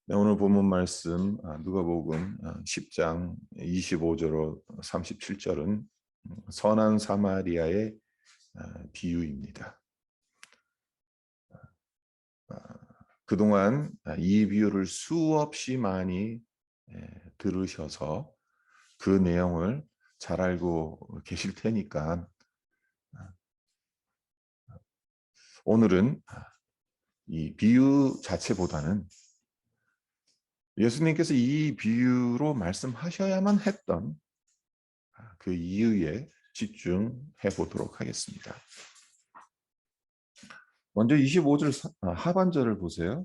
네, 오늘 본문 말씀 누가복음 10장 25절로 37절은 선한 사마리아의 비유입니다. 그동안 이 비유를 수없이 많이 들으셔서 그 내용을 잘 알고 계실 테니까 오늘은 이 비유 자체보다는 예수님께서 이 비유로 말씀하셔야만 했던 그 이유에 집중해 보도록 하겠습니다. 먼저 25절 하반절을 보세요.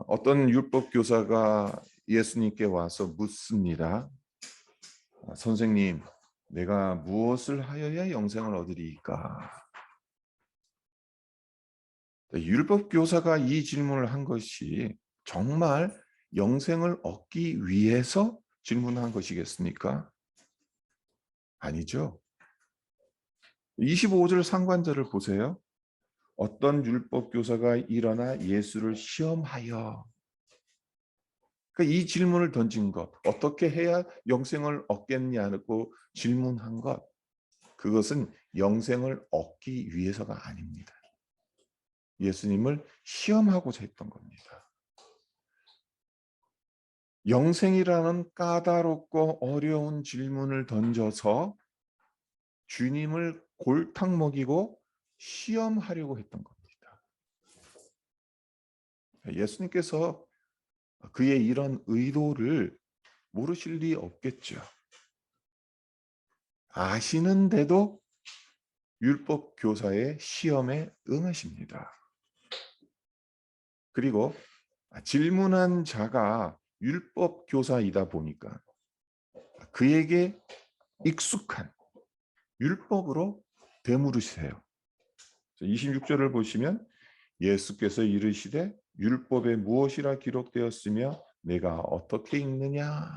어떤 율법 교사가 예수님께 와서 묻습니다. 선생님, 내가 무엇을 하여야 영생을 얻으리이까? 율법 교사가 이 질문을 한 것이 정말 영생을 얻기 위해서 질문한 것이겠습니까? 아니죠. 25절 상관절을 보세요. 어떤 율법 교사가 일어나 예수를 시험하여, 그러니까 이 질문을 던진 것, 어떻게 해야 영생을 얻겠냐고 질문한 것, 그것은 영생을 얻기 위해서가 아닙니다. 예수님을 시험하고자 했던 겁니다. 영생이라는 까다롭고 어려운 질문을 던져서 주님을 골탕 먹이고 시험하려고 했던 겁니다. 예수님께서 그의 이런 의도를 모르실 리 없겠죠. 아시는데도 율법 교사의 시험에 응하십니다. 그리고 질문한 자가 율법 교사이다 보니까 그에게 익숙한 율법으로 되물으세요. 26절을 보시면 예수께서 이르시되 율법에 무엇이라 기록되었으며 내가 어떻게 읽느냐.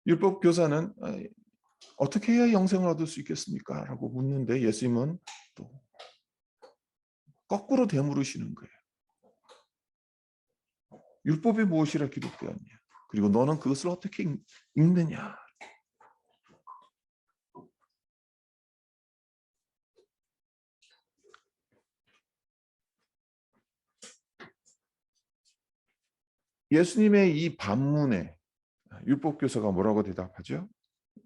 율법 교사는 어떻게 해야 영생을 얻을 수 있겠습니까? 라고 묻는데 예수님은 또 거꾸로 되물으시는 거예요. 율법에 무엇이라 기록되었냐? 그리고 너는 그것을 어떻게 읽느냐? 예수님의 이 반문에 율법교사가 뭐라고 대답하죠?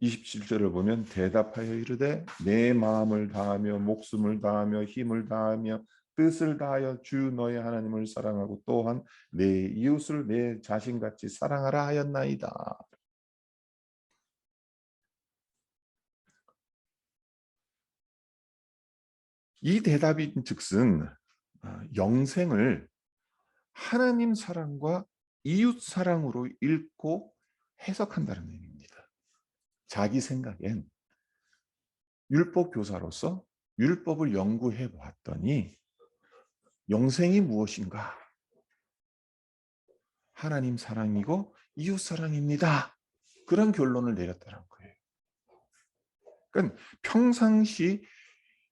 27절을 보면 대답하여 이르되 내 마음을 다하며 목숨을 다하며 힘을 다하며 뜻을 다하여 주 너의 하나님을 사랑하고 또한 내 이웃을 내 자신같이 사랑하라 하였나이다. 이 대답인 즉슨 영생을 하나님 사랑과 이웃 사랑으로 읽고 해석한다는 의미입니다. 자기 생각엔 율법 교사로서 율법을 연구해 보았더니 영생이 무엇인가? 하나님 사랑이고 이웃 사랑입니다. 그런 결론을 내렸다는 거예요. 그러니까 평상시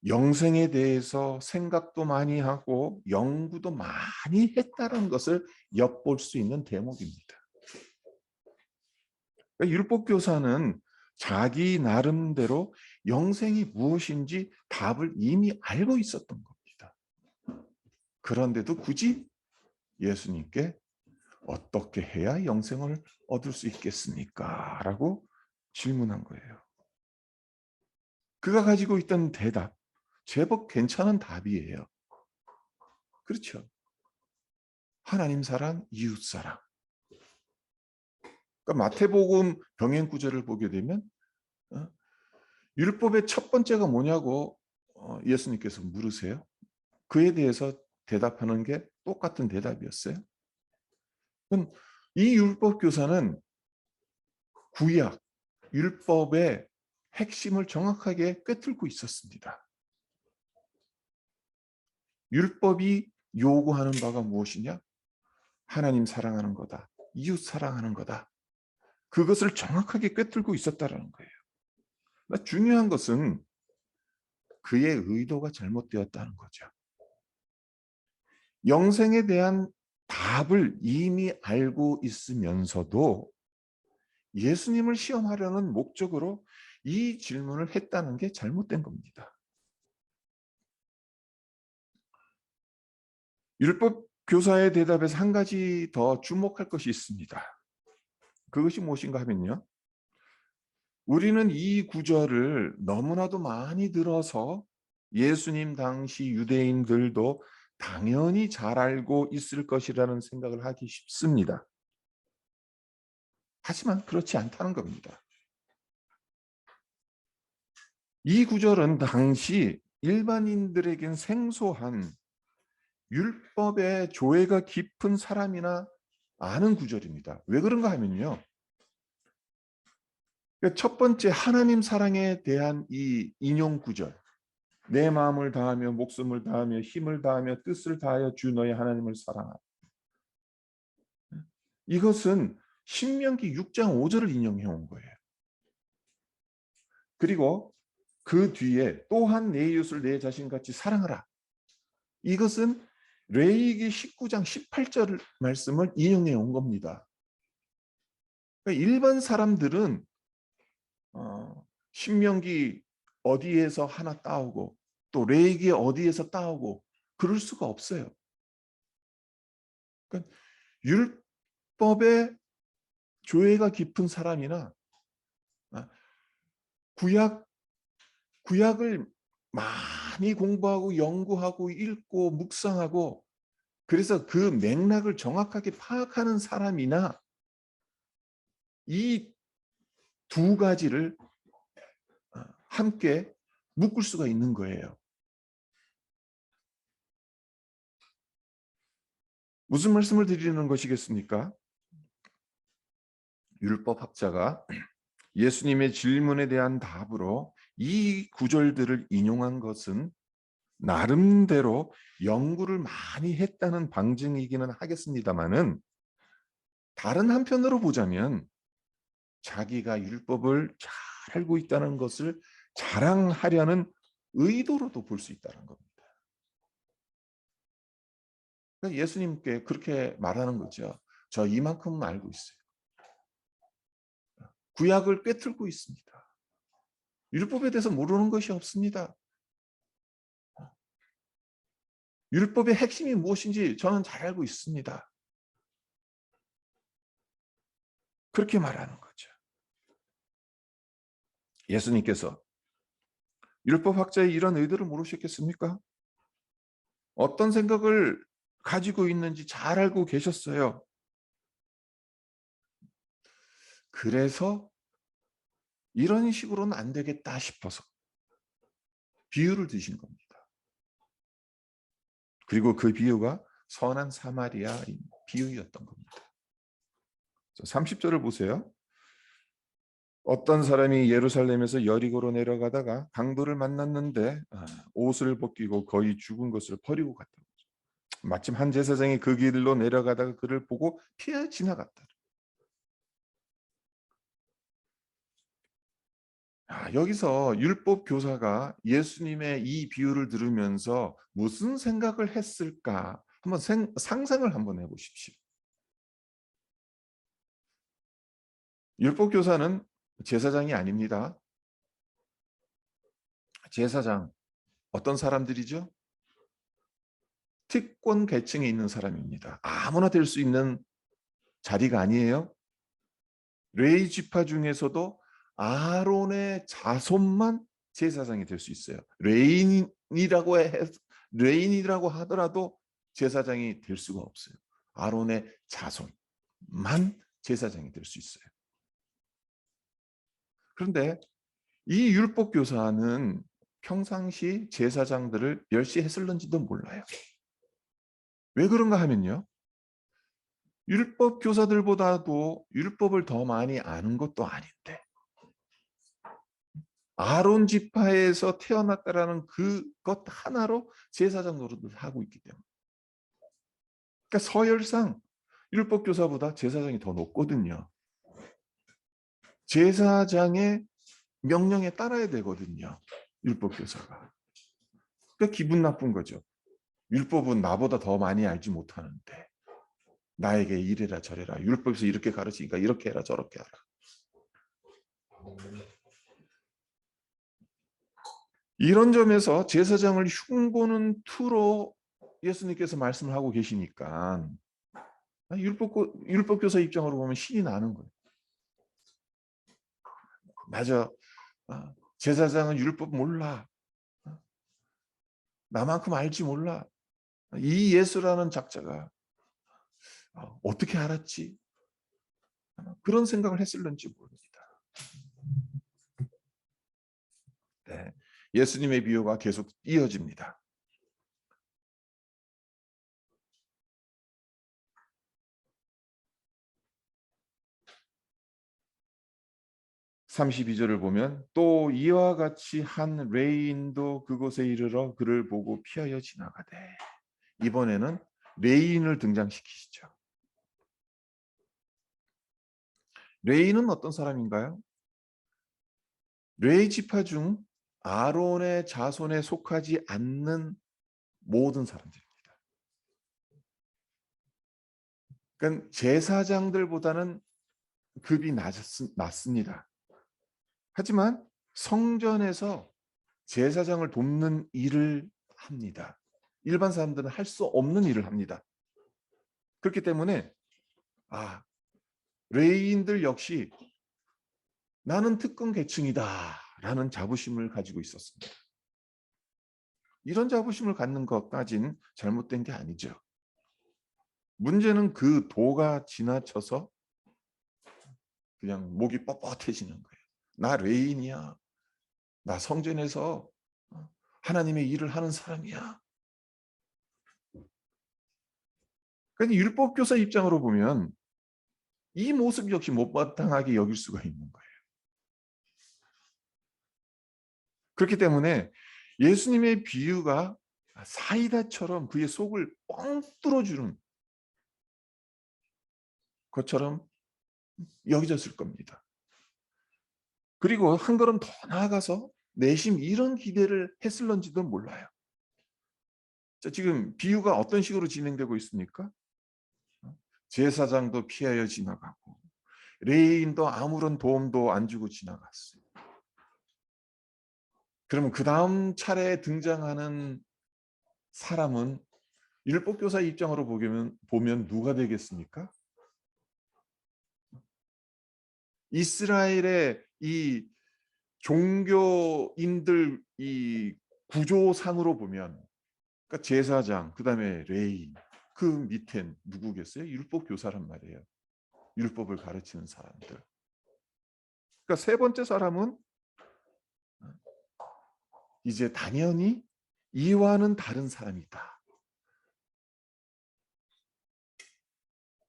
영생에 대해서 생각도 많이 하고 연구도 많이 했다는 것을 엿볼 수 있는 대목입니다. 그러니까 율법 교사는 자기 나름대로 영생이 무엇인지 답을 이미 알고 있었던 겁니다. 그런데도 굳이 예수님께 어떻게 해야 영생을 얻을 수 있겠습니까? 라고 질문한 거예요. 그가 가지고 있던 대답, 제법 괜찮은 답이에요. 그렇죠. 하나님 사랑, 이웃 사랑. 그러니까 마태복음 병행 구절을 보게 되면 율법의 첫 번째가 뭐냐고 예수님께서 물으세요. 그에 대해서 대답하는 게 똑같은 대답이었어요. 그럼 이 율법 교사는 구약, 율법의 핵심을 정확하게 꿰뚫고 있었습니다. 율법이 요구하는 바가 무엇이냐? 하나님 사랑하는 거다. 이웃 사랑하는 거다. 그것을 정확하게 꿰뚫고 있었다는 거예요. 중요한 것은 그의 의도가 잘못되었다는 거죠. 영생에 대한 답을 이미 알고 있으면서도 예수님을 시험하려는 목적으로 이 질문을 했다는 게 잘못된 겁니다. 율법 교사의 대답에서 한 가지 더 주목할 것이 있습니다. 그것이 무엇인가 하면요. 우리는 이 구절을 너무나도 많이 들어서 예수님 당시 유대인들도 당연히 잘 알고 있을 것이라는 생각을 하기 쉽습니다. 하지만 그렇지 않다는 겁니다. 이 구절은 당시 일반인들에겐 생소한 율법의 조예가 깊은 사람이나 아는 구절입니다. 왜 그런가 하면요. 첫 번째 하나님 사랑에 대한 이 인용 구절. 내 마음을 다하며 목숨을 다하며 힘을 다하며 뜻을 다하여 주 너의 하나님을 사랑하라. 이것은 신명기 6장 5절을 인용해 온 거예요. 그리고 그 뒤에 또한 내 이웃을 내 자신같이 사랑하라. 이것은 레위기 19장 18절 말씀을 인용해 온 겁니다. 그러니까 일반 사람들은 신명기 어디에서 하나 따오고 또 레위기 어디에서 따오고 그럴 수가 없어요. 그러니까 율법의 조예가 깊은 사람이나 구약을 많이 공부하고 연구하고 읽고 묵상하고 그래서 그 맥락을 정확하게 파악하는 사람이나 이 두 가지를 함께 묶을 수가 있는 거예요. 무슨 말씀을 드리는 것이겠습니까? 율법학자가 예수님의 질문에 대한 답으로 이 구절들을 인용한 것은 나름대로 연구를 많이 했다는 방증이기는 하겠습니다마는 다른 한편으로 보자면 자기가 율법을 잘 알고 있다는 것을 자랑하려는 의도로도 볼 수 있다는 겁니다. 그러니까 예수님께 그렇게 말하는 거죠. 저 이만큼은 알고 있어요. 구약을 꿰뚫고 있습니다. 율법에 대해서 모르는 것이 없습니다. 율법의 핵심이 무엇인지 저는 잘 알고 있습니다. 그렇게 말하는 거죠. 예수님께서 율법학자의 이런 의도를 모르셨겠습니까? 어떤 생각을 가지고 있는지 잘 알고 계셨어요. 그래서 이런 식으로는 안 되겠다 싶어서 비유를 드신 겁니다. 그리고 그 비유가 선한 사마리아인 비유였던 겁니다. 30절을 보세요. 어떤 사람이 예루살렘에서 여리고로 내려가다가 강도를 만났는데 옷을 벗기고 거의 죽은 것을 버리고 갔다. 마침 한 제사장이 그 길로 내려가다가 그를 보고 피해 지나갔다. 여기서 율법 교사가 예수님의 이 비유를 들으면서 무슨 생각을 했을까? 한번 상상을 한번 해보십시오. 율법 교사는 제사장이 아닙니다. 제사장 어떤 사람들이죠? 특권 계층에 있는 사람입니다. 아무나 될 수 있는 자리가 아니에요. 레위 지파 중에서도 아론의 자손만 제사장이 될 수 있어요. 레인이라고 하더라도 제사장이 될 수가 없어요. 아론의 자손만 제사장이 될 수 있어요. 그런데 이 율법 교사는 평상시 제사장들을 멸시했을는지도 몰라요. 왜 그런가 하면요. 율법 교사들보다도 율법을 더 많이 아는 것도 아닌데 아론 지파에서 태어났다라는 그것 하나로 제사장 노릇을 하고 있기 때문에. 그러니까 서열상 율법 교사보다 제사장이 더 높거든요. 제사장의 명령에 따라야 되거든요. 율법 교사가. 그러니까 기분 나쁜 거죠. 율법은 나보다 더 많이 알지 못하는데 나에게 이래라 저래라, 율법에서 이렇게 가르치니까 이렇게 해라 저렇게 하라. 이런 점에서 제사장을 흉보는 투로 예수님께서 말씀을 하고 계시니까 율법교사 입장으로 보면 신이 나는 거예요. 맞아. 제사장은 율법 몰라. 나만큼 알지 몰라. 이 예수라는 작자가 어떻게 알았지? 그런 생각을 했을는지 모릅니다. 네. 예수님의 비유가 계속 이어집니다. 32절을 보면 또 이와 같이 한 레인도 그곳에 이르러 그를 보고 피하여 지나가되, 이번에는 레인을 등장시키시죠. 레인은 어떤 사람인가요? 레위 지파 중 아론의 자손에 속하지 않는 모든 사람들입니다. 그러니까 제사장들보다는 급이 낮습니다. 하지만 성전에서 제사장을 돕는 일을 합니다. 일반 사람들은 할 수 없는 일을 합니다. 그렇기 때문에 레위인들 역시 나는 특권 계층이다 라는 자부심을 가지고 있었습니다. 이런 자부심을 갖는 것까지는 잘못된 게 아니죠. 문제는 그 도가 지나쳐서 그냥 목이 뻣뻣해지는 거예요. 나 레위인이야. 나 성전에서 하나님의 일을 하는 사람이야. 그러니까 율법교사 입장으로 보면 이 모습 역시 못마땅하게 여길 수가 있는 거예요. 그렇기 때문에 예수님의 비유가 사이다처럼 그의 속을 뻥 뚫어주는 것처럼 여겨졌을 겁니다. 그리고 한 걸음 더 나아가서 내심 이런 기대를 했을런지도 몰라요. 자, 지금 비유가 어떤 식으로 진행되고 있습니까? 제사장도 피하여 지나가고 레위인도 아무런 도움도 안 주고 지나갔어요. 그러면 그 다음 차례에 등장하는 사람은 율법교사 입장으로 보면 누가 되겠습니까? 이스라엘의 이 종교인들 이 구조상으로 보면, 그러니까 제사장, 그다음에 레위, 그 밑엔 누구겠어요? 율법교사란 말이에요. 율법을 가르치는 사람들. 그러니까 세 번째 사람은 이제 당연히 이와는 다른 사람이다.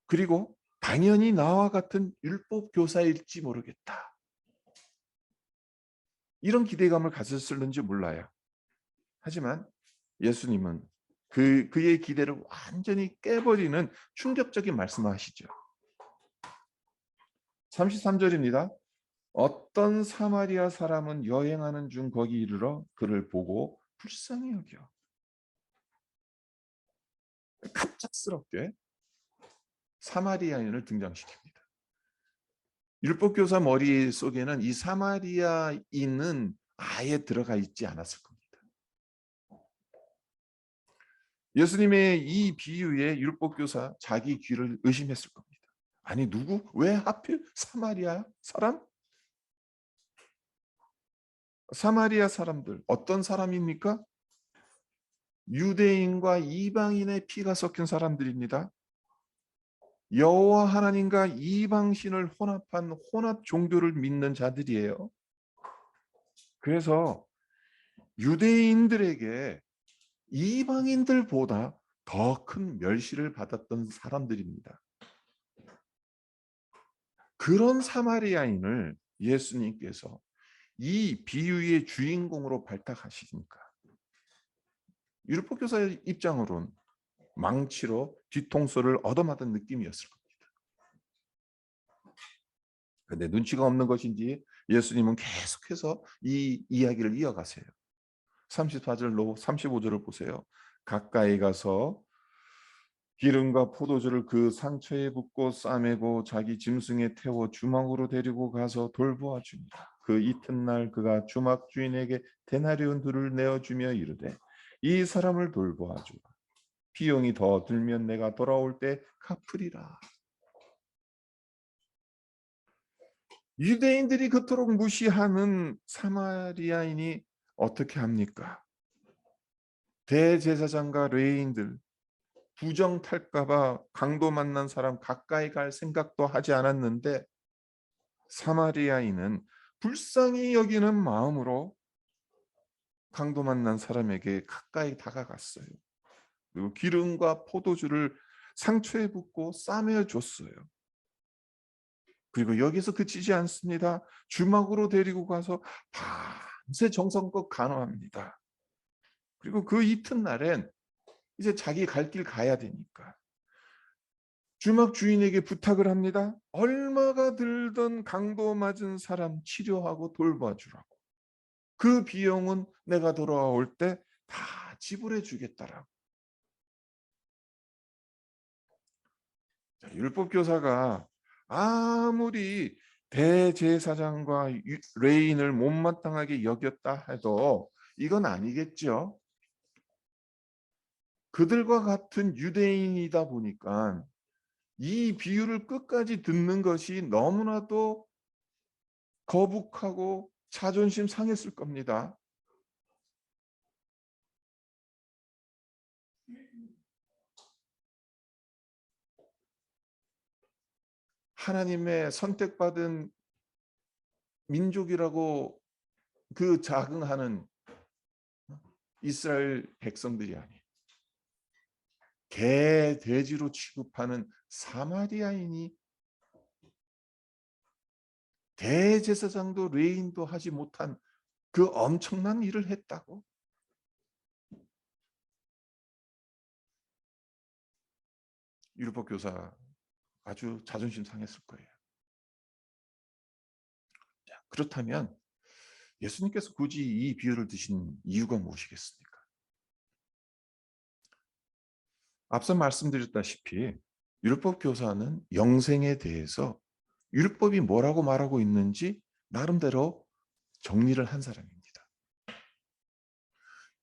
그리고 당연히 나와 같은 율법교사일지 모르겠다. 이런 기대감을 가졌을는지 몰라요. 하지만 예수님은 그의 기대를 완전히 깨버리는 충격적인 말씀을 하시죠. 33절입니다. 어떤 사마리아 사람은 여행하는 중 거기 이르러 그를 보고 불쌍히 여겨. 갑작스럽게 사마리아인을 등장시킵니다. 율법교사 머릿속에는 이 사마리아인은 아예 들어가 있지 않았을 겁니다. 예수님의 이 비유에 율법교사 자기 귀를 의심했을 겁니다. 아니 누구? 왜 하필 사마리아 사람? 사마리아 사람들 어떤 사람입니까? 유대인과 이방인의 피가 섞인 사람들입니다. 여호와 하나님과 이방신을 혼합한 혼합 종교를 믿는 자들이에요. 그래서 유대인들에게 이방인들보다 더 큰 멸시를 받았던 사람들입니다. 그런 사마리아인을 예수님께서 이 비유의 주인공으로 발탁하시니까 율법교사의 입장으로는 망치로 뒤통수를 얻어맞은 느낌이었을 겁니다. 그런데 눈치가 없는 것인지 예수님은 계속해서 이 이야기를 이어가세요. 34절로 35절을 보세요. 가까이 가서 기름과 포도주를 그 상처에 붓고 싸매고 자기 짐승에 태워 주막으로 데리고 가서 돌보아 줍니다. 그 이튿날 그가 주막 주인에게 데나리온 둘을 내어주며 이르되 이 사람을 돌보아 주라. 비용이 더 들면 내가 돌아올 때 갚으리라. 유대인들이 그토록 무시하는 사마리아인이 어떻게 합니까? 대제사장과 레위인들 부정 탈까봐 강도 만난 사람 가까이 갈 생각도 하지 않았는데 사마리아인은 불쌍히 여기는 마음으로 강도 만난 사람에게 가까이 다가갔어요. 그리고 기름과 포도주를 상처에 붓고 싸매어 줬어요. 그리고 여기서 그치지 않습니다. 주막으로 데리고 가서 밤새 정성껏 간호합니다. 그리고 그 이튿날엔 이제 자기 갈 길 가야 되니까 주막 주인에게 부탁을 합니다. 얼마가 들던 강도 맞은 사람 치료하고 돌봐주라고. 그 비용은 내가 돌아올 때 다 지불해 주겠다라고. 율법 교사가 아무리 대제사장과 레인을 못마땅하게 여겼다 해도 이건 아니겠죠. 그들과 같은 유대인이다 보니까 이 비유를 끝까지 듣는 것이 너무나도 거북하고 자존심 상했을 겁니다. 하나님의 선택받은 민족이라고 그 자긍하는 이스라엘 백성들이 아닌 개, 돼지로 취급하는 사마리아인이 대제사장도 레인도 하지 못한 그 엄청난 일을 했다고? 율법 교사 아주 자존심 상했을 거예요. 자, 그렇다면 예수님께서 굳이 이 비유를 드신 이유가 무엇이겠습니까? 앞서 말씀드렸다시피 율법 교사는 영생에 대해서 율법이 뭐라고 말하고 있는지 나름대로 정리를 한 사람입니다.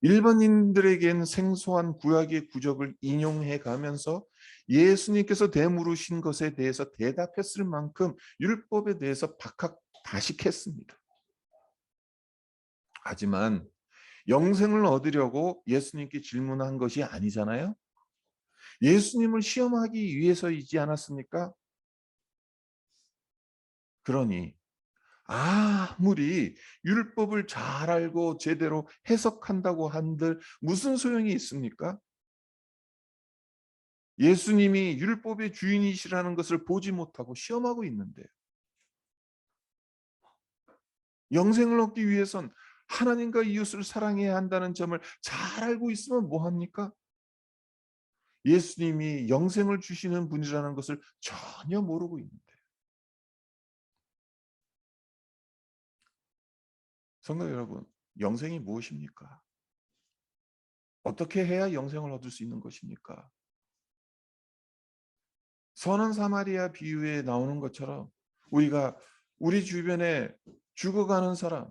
일반인들에게는 생소한 구약의 구적을 인용해 가면서 예수님께서 되물으신 것에 대해서 대답했을 만큼 율법에 대해서 박학다식했습니다. 하지만 영생을 얻으려고 예수님께 질문한 것이 아니잖아요. 예수님을 시험하기 위해서이지 않았습니까? 그러니 아무리 율법을 잘 알고 제대로 해석한다고 한들 무슨 소용이 있습니까? 예수님이 율법의 주인이시라는 것을 보지 못하고 시험하고 있는데 영생을 얻기 위해선 하나님과 이웃을 사랑해야 한다는 점을 잘 알고 있으면 뭐합니까? 예수님이 영생을 주시는 분이라는 것을 전혀 모르고 있는데 성도 여러분, 영생이 무엇입니까? 어떻게 해야 영생을 얻을 수 있는 것입니까? 선한 사마리아 비유에 나오는 것처럼 우리가 우리 주변에 죽어가는 사람,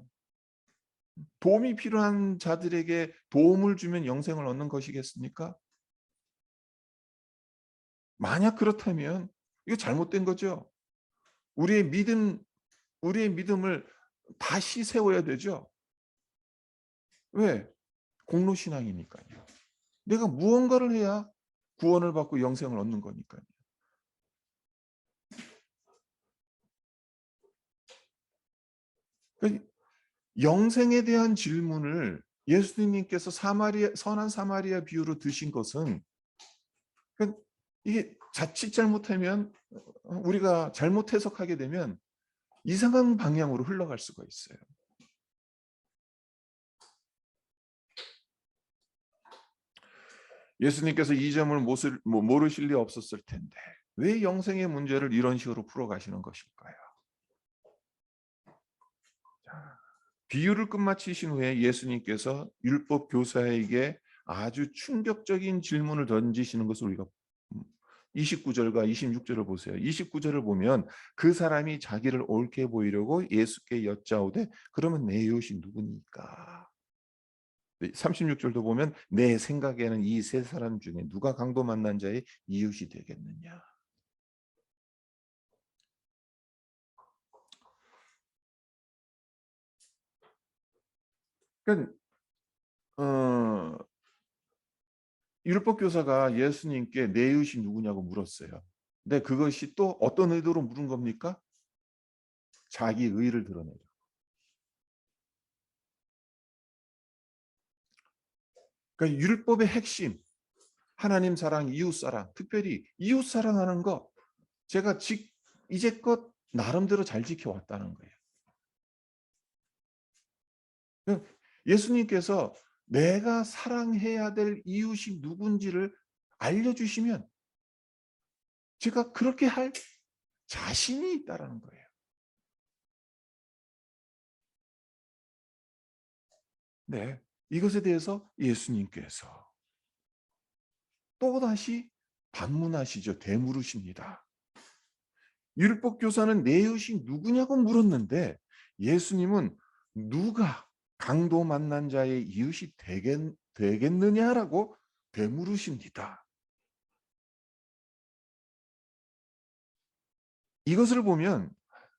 도움이 필요한 자들에게 도움을 주면 영생을 얻는 것이겠습니까? 만약 그렇다면 이거 잘못된 거죠. 우리의 믿음을 다시 세워야 되죠. 왜? 공로신앙이니까요. 내가 무언가를 해야 구원을 받고 영생을 얻는 거니까요. 그러니까 영생에 대한 질문을 예수님께서 선한 사마리아 비유로 드신 것은 그러니까 이게 자칫 잘못하면 우리가 잘못 해석하게 되면 이상한 방향으로 흘러갈 수가 있어요. 예수님께서 이 점을 모르실 리 없었을 텐데 왜 영생의 문제를 이런 식으로 풀어가시는 것일까요? 비유를 끝마치신 후에 예수님께서 율법 교사에게 아주 충격적인 질문을 던지시는 것을 우리가 29절과 26절을 보세요. 29절을 보면 그 사람이 자기를 옳게 보이려고 예수께 여짜오되 그러면 내 이웃이 누구니까? 36절도 보면 내 생각에는 이 세 사람 중에 누가 강도 만난 자의 이웃이 되겠느냐? 그러니까 율법 교사가 예수님께 내 이웃이 누구냐고 물었어요. 근데 그것이 또 어떤 의도로 물은 겁니까? 자기 의를 드러내려. 그러니까 율법의 핵심, 하나님 사랑, 이웃 사랑, 특별히 이웃 사랑하는 거 제가 이제껏 나름대로 잘 지켜왔다는 거예요. 예수님께서 내가 사랑해야 될 이웃이 누군지를 알려주시면 제가 그렇게 할 자신이 있다라는 거예요. 네, 이것에 대해서 예수님께서 또다시 반문하시죠. 되물으십니다. 율법 교사는 내 이웃이 누구냐고 물었는데 예수님은 누가 강도 만난 자의 이웃이 되겠느냐라고 되물으십니다. 이것을 보면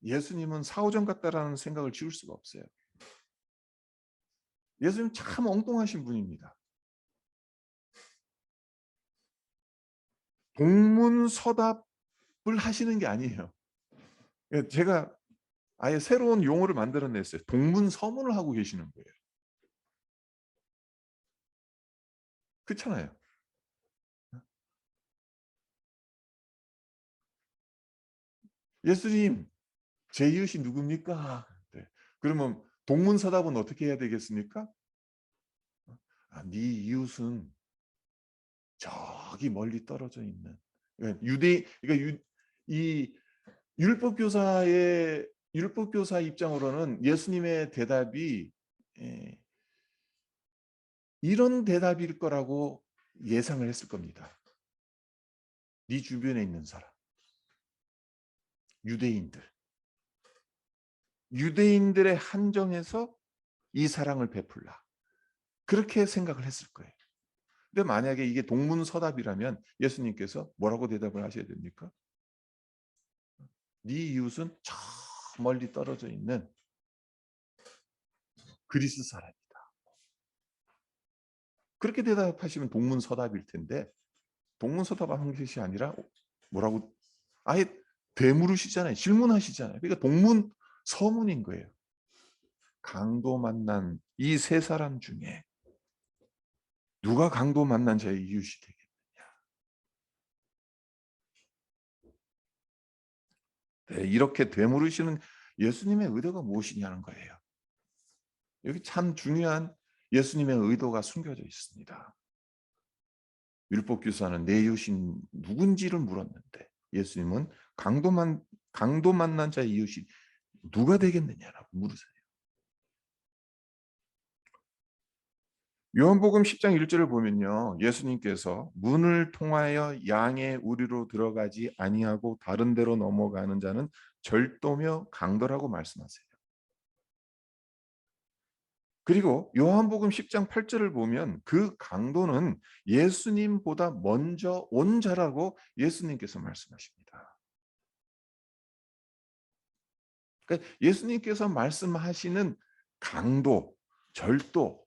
예수님은 사오정 같다라는 생각을 지울 수가 없어요. 예수님 참 엉뚱하신 분입니다. 동문서답을 하시는 게 아니에요. 제가 아예 새로운 용어를 만들어냈어요. 동문서문을 하고 계시는 거예요. 그렇잖아요. 예수님, 제 이웃이 누굽니까? 네. 그러면 동문서답은 어떻게 해야 되겠습니까? 네 이웃은 저기 멀리 떨어져 있는 그러니까 이 율법 교사 입장으로는 예수님의 대답이 예, 이런 대답일 거라고 예상을 했을 겁니다. 네 주변에 있는 사람, 유대인들의 한정에서 이 사랑을 베풀라. 그렇게 생각을 했을 거예요. 근데 만약에 이게 동문서답이라면 예수님께서 뭐라고 대답을 하셔야 됩니까? 네 이웃은 저 멀리 떨어져 있는 그리스 사람이다. 그렇게 대답하시면 동문서답일 텐데 동문서답한 것이 아니라 뭐라고 아예 되물으시잖아요. 질문하시잖아요. 그러니까 동문서문인 거예요. 강도 만난 이 세 사람 중에 누가 강도 만난 자의 이웃이 되겠느냐. 네, 이렇게 되물으시는 예수님의 의도가 무엇이냐는 거예요. 여기 참 중요한 예수님의 의도가 숨겨져 있습니다. 율법 교사는 내 이웃이 누군지를 물었는데 예수님은 강도 만난 자의 이웃이 누가 되겠느냐라고 물으세요. 요한복음 10장 1절을 보면요. 예수님께서 문을 통하여 양의 우리로 들어가지 아니하고 다른 데로 넘어가는 자는 절도며 강도라고 말씀하세요. 그리고 요한복음 10장 8절을 보면 그 강도는 예수님보다 먼저 온 자라고 예수님께서 말씀하십니다. 그러니까 예수님께서 말씀하시는 강도, 절도,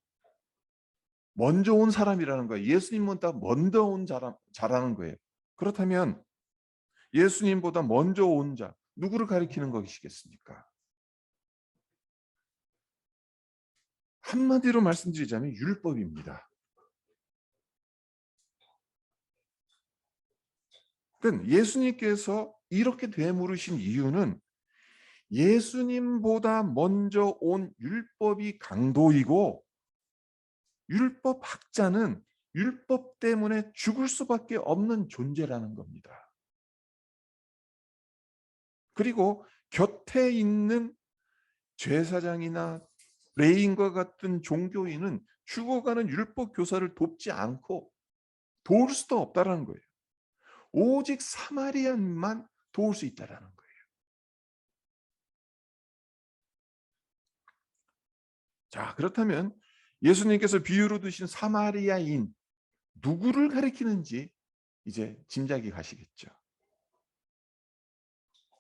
먼저 온 사람이라는 거예요. 예수님보다 먼저 온 자라는 거예요. 그렇다면 예수님보다 먼저 온 자, 누구를 가리키는 것이겠습니까? 한마디로 말씀드리자면 율법입니다. 그러니까 예수님께서 이렇게 되물으신 이유는 예수님보다 먼저 온 율법이 강도이고 율법학자는 율법 때문에 죽을 수밖에 없는 존재라는 겁니다. 그리고 곁에 있는 제사장이나 레인과 같은 종교인은 죽어가는 율법 교사를 돕지 않고 도울 수도 없다라는 거예요. 오직 사마리아인만 도울 수 있다라는 거예요. 자, 그렇다면 예수님께서 비유로 드신 사마리아인 누구를 가리키는지 이제 짐작이 가시겠죠.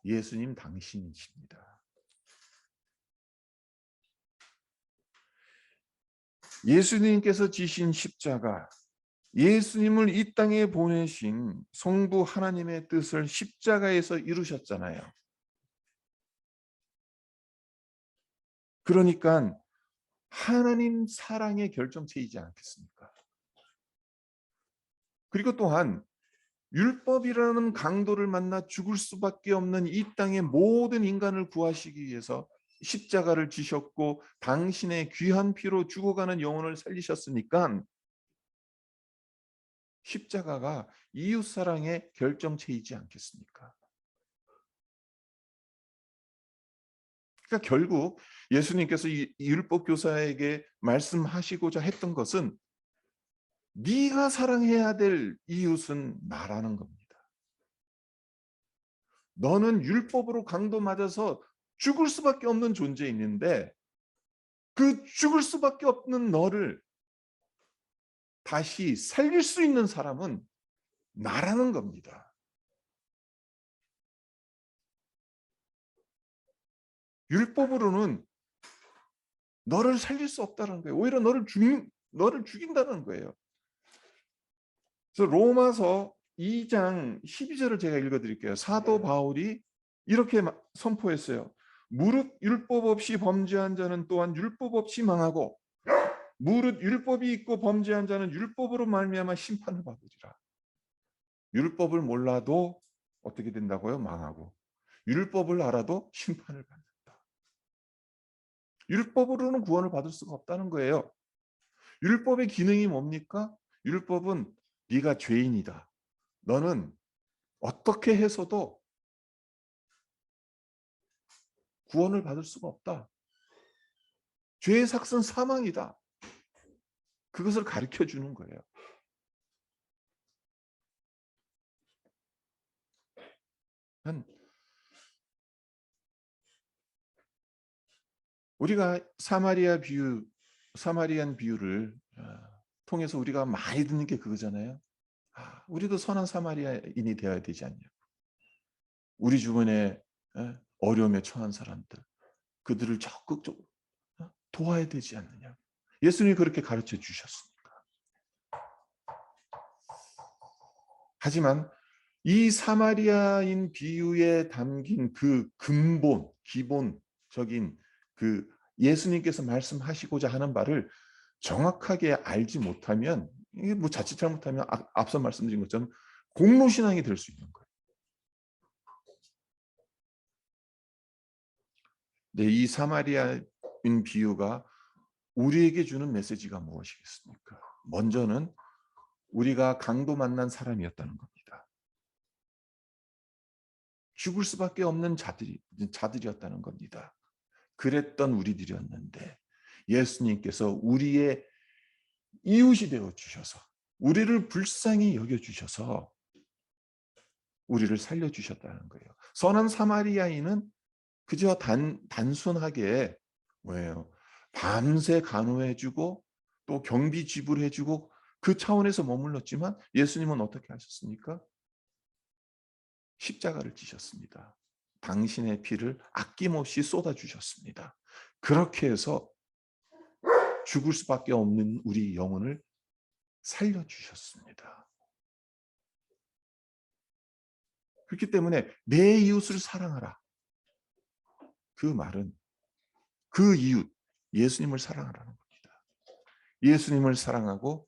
예수님 당신이십니다. 예수님께서 지신 십자가, 예수님을 이 땅에 보내신 성부 하나님의 뜻을 십자가에서 이루셨잖아요. 그러니까 하나님 사랑의 결정체이지 않겠습니까? 그리고 또한 율법이라는 강도를 만나 죽을 수밖에 없는 이 땅의 모든 인간을 구하시기 위해서 십자가를 지셨고 당신의 귀한 피로 죽어가는 영혼을 살리셨으니까 십자가가 이웃사랑의 결정체이지 않겠습니까? 그러니까 결국 예수님께서 이 율법 교사에게 말씀하시고자 했던 것은 네가 사랑해야 될 이웃은 나라는 겁니다. 너는 율법으로 강도 맞아서 죽을 수밖에 없는 존재인데 그 죽을 수밖에 없는 너를 다시 살릴 수 있는 사람은 나라는 겁니다. 율법으로는 너를 살릴 수 없다는 거예요. 오히려 너를 죽인다는 거예요. 그래서 로마서 2장 12절을 제가 읽어드릴게요. 사도 바울이 이렇게 선포했어요. 무릇 율법 없이 범죄한 자는 또한 율법 없이 망하고 무릇 율법이 있고 범죄한 자는 율법으로 말미암아 심판을 받으리라. 율법을 몰라도 어떻게 된다고요? 망하고 율법을 알아도 심판을 받는다. 율법으로는 구원을 받을 수가 없다는 거예요. 율법의 기능이 뭡니까? 율법은 네가 죄인이다. 너는 어떻게 해서도 구원을 받을 수가 없다. 죄의 삭은 사망이다. 그것을 가르쳐 주는 거예요. 우리가 사마리안 비유를 통해서 우리가 많이 듣는 게 그거잖아요. 우리도 선한 사마리아인이 되어야 되지 않냐. 우리 주변에 어려움에 처한 사람들, 그들을 적극적으로 도와야 되지 않느냐. 예수님이 그렇게 가르쳐 주셨습니다. 하지만 이 사마리아인 비유에 담긴 그 근본, 기본적인 그 예수님께서 말씀하시고자 하는 바를 정확하게 알지 못하면 이게 뭐 자칫 잘못하면 앞서 말씀드린 것처럼 공로신앙이 될 수 있는 거예요. 네, 이 사마리아인 비유가 우리에게 주는 메시지가 무엇이겠습니까? 먼저는 우리가 강도 만난 사람이었다는 겁니다. 죽을 수밖에 없는 자들이었다는 겁니다. 그랬던 우리들이었는데 예수님께서 우리의 이웃이 되어 주셔서 우리를 불쌍히 여겨 주셔서 우리를 살려 주셨다는 거예요. 선한 사마리아인은 그저 단순하게 뭐예요? 밤새 간호해 주고 또 경비 지불해 주고 그 차원에서 머물렀지만 예수님은 어떻게 하셨습니까? 십자가를 지셨습니다. 당신의 피를 아낌없이 쏟아 주셨습니다. 그렇게 해서 죽을 수밖에 없는 우리 영혼을 살려 주셨습니다. 그렇기 때문에 내 이웃을 사랑하라. 그 말은 그 이웃 예수님을 사랑하라는 겁니다. 예수님을 사랑하고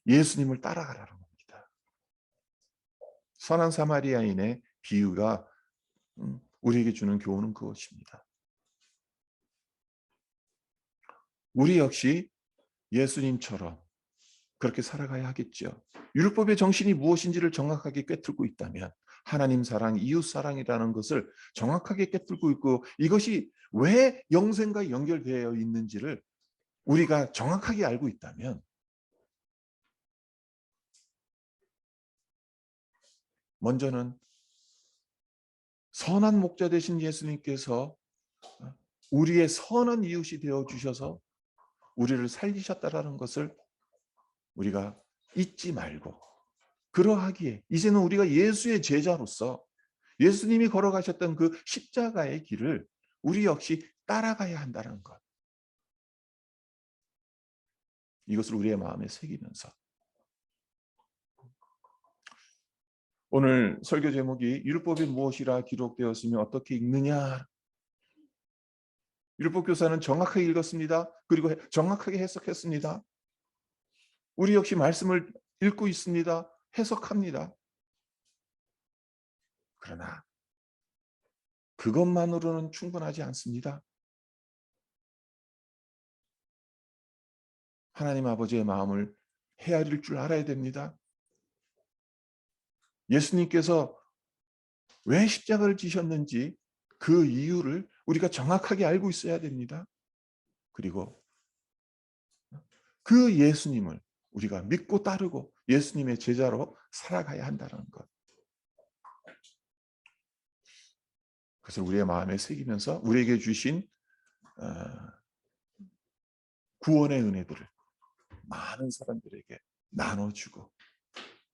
예수님을 따라가라는 겁니다. 선한 사마리아인의 비유가 우리에게 주는 교훈은 그것입니다. 우리 역시 예수님처럼 그렇게 살아가야 하겠죠. 율법의 정신이 무엇인지를 정확하게 꿰뚫고 있다면 하나님 사랑, 이웃 사랑이라는 것을 정확하게 꿰뚫고 있고 이것이 왜 영생과 연결되어 있는지를 우리가 정확하게 알고 있다면 먼저는 선한 목자 되신 예수님께서 우리의 선한 이웃이 되어 주셔서 우리를 살리셨다라는 것을 우리가 잊지 말고, 그러하기에 이제는 우리가 예수의 제자로서 예수님이 걸어가셨던 그 십자가의 길을 우리 역시 따라가야 한다는 것, 이것을 우리의 마음에 새기면서 오늘 설교 제목이 율법이 무엇이라 기록되었으며 어떻게 읽느냐. 율법교사는 정확하게 읽었습니다. 그리고 정확하게 해석했습니다. 우리 역시 말씀을 읽고 있습니다. 해석합니다. 그러나 그것만으로는 충분하지 않습니다. 하나님 아버지의 마음을 헤아릴 줄 알아야 됩니다. 예수님께서 왜 십자가를 지셨는지 그 이유를 우리가 정확하게 알고 있어야 됩니다. 그리고 그 예수님을 우리가 믿고 따르고 예수님의 제자로 살아가야 한다는 것, 그것을 우리의 마음에 새기면서 우리에게 주신 구원의 은혜들을 많은 사람들에게 나눠주고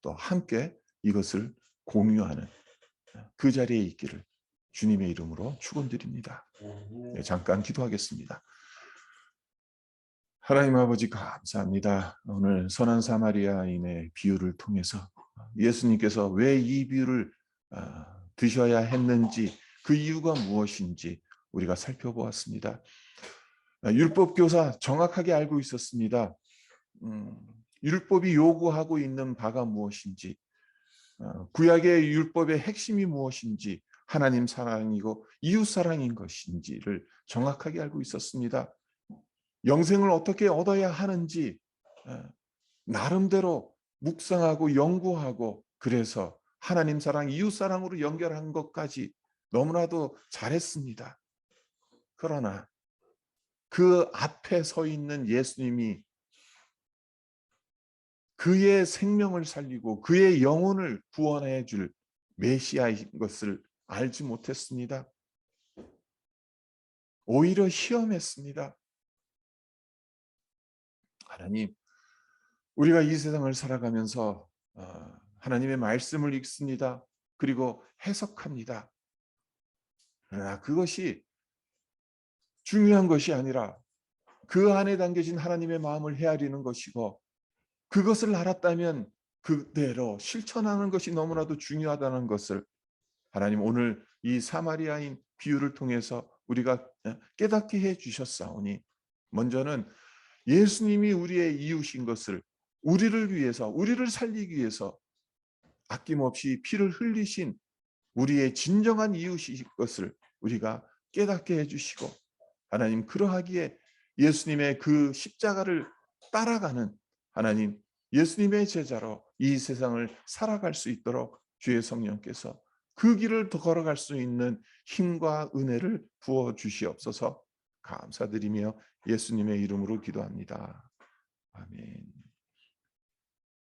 또 함께 이것을 공유하는 그 자리에 있기를 주님의 이름으로 축원드립니다. 네, 잠깐 기도하겠습니다. 하나님 아버지 감사합니다. 오늘 선한 사마리아인의 비유를 통해서 예수님께서 왜 이 비유를 드셔야 했는지, 그 이유가 무엇인지 우리가 살펴보았습니다. 율법교사 정확하게 알고 있었습니다. 율법이 요구하고 있는 바가 무엇인지, 구약의 율법의 핵심이 무엇인지, 하나님 사랑이고 이웃 사랑인 것인지를 정확하게 알고 있었습니다. 영생을 어떻게 얻어야 하는지 나름대로 묵상하고 연구하고, 그래서 하나님 사랑, 이웃 사랑으로 연결한 것까지 너무나도 잘했습니다. 그러나 그 앞에 서 있는 예수님이 그의 생명을 살리고 그의 영혼을 구원해 줄 메시아인 것을 알지 못했습니다. 오히려 시험했습니다. 하나님, 우리가 이 세상을 살아가면서 하나님의 말씀을 읽습니다. 그리고 해석합니다. 그러나 그것이 중요한 것이 아니라 그 안에 담겨진 하나님의 마음을 헤아리는 것이고, 그것을 알았다면 그대로 실천하는 것이 너무나도 중요하다는 것을 하나님 오늘 이 사마리아인 비유를 통해서 우리가 깨닫게 해 주셨사오니, 먼저는 예수님이 우리의 이웃인 것을, 우리를 위해서, 우리를 살리기 위해서 아낌없이 피를 흘리신 우리의 진정한 이웃인 것을 우리가 깨닫게 해주시고, 하나님 그러하기에 예수님의 그 십자가를 따라가는 하나님, 예수님의 제자로 이 세상을 살아갈 수 있도록 주의 성령께서 그 길을 더 걸어갈 수 있는 힘과 은혜를 부어 주시옵소서. 감사드리며 예수님의 이름으로 기도합니다. 아멘.